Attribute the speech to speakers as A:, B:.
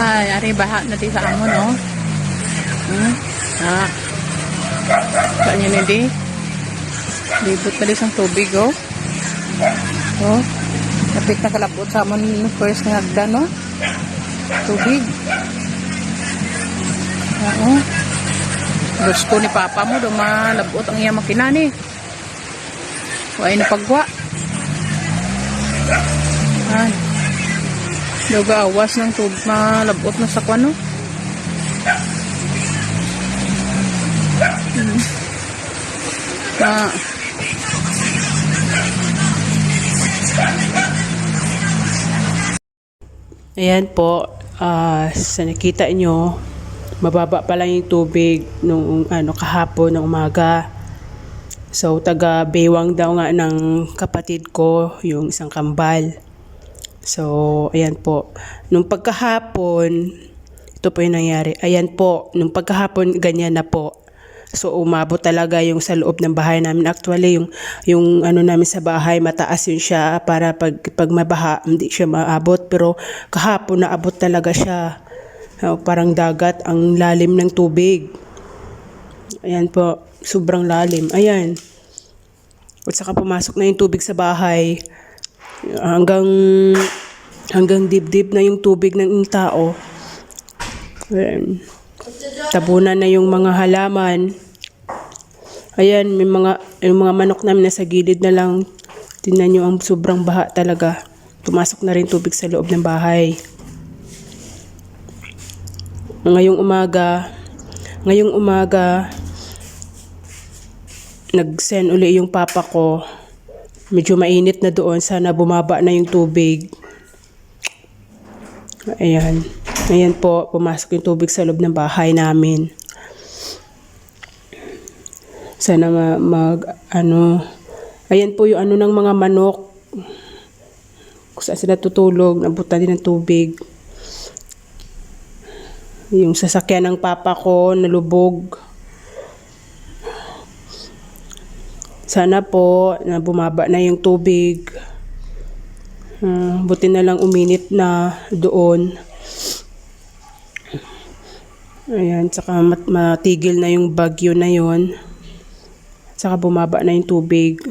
A: Ay, ari baha na di sa amon, no? Ah. Saan yun, hindi? Libot na di sang tubig, oh. Oh. Kapit na kalapot sa amon first nga hagdan, no? Tubig. Oo. Gusto ni papa mo, dumalabot ang iya makinani. Huwag na pagwa. Ay. Luga awas ng tubig, malabot na sa kwano. Ayan po, sa nakita nyo, mababa pa lang yung tubig nung kahapon ng umaga. So taga Baywang daw nga ng kapatid ko, yung isang kambal. So ayan po, nung pagkahapon, ito po yung nangyari. Ayan po, nung pagkahapon ganyan na po. So umabot talaga yung sa loob ng bahay namin. Actually yung namin sa bahay, mataas yun siya para pag mabaha hindi siya maabot, pero kahapon naabot talaga siya. Parang dagat ang lalim ng tubig. Ayan po, sobrang lalim. Ayan. At saka pumasok na yung tubig sa bahay. Hanggang dibdib na yung tubig ng tao. Ayan. Tabunan na yung mga halaman. Ayan, yung mga manok namin nasa gilid na lang. Tingnan nyo ang sobrang baha talaga. Pumasok na rin tubig sa loob ng bahay. Ngayong umaga, nag-send uli yung papa ko. Medyo mainit na doon. Sana bumaba na yung tubig. Ayan. Ayan po, pumasok yung tubig sa loob ng bahay namin. Sana ayan po yung ng mga manok. Kung saan sila tutulog, nabutan din ng tubig. Yung sasakyan ng papa ko, nalubog. Sana po na bumaba na yung tubig. Buti na lang uminit na doon. Ayan, saka matigil na yung bagyo na yon. Saka bumaba na yung tubig.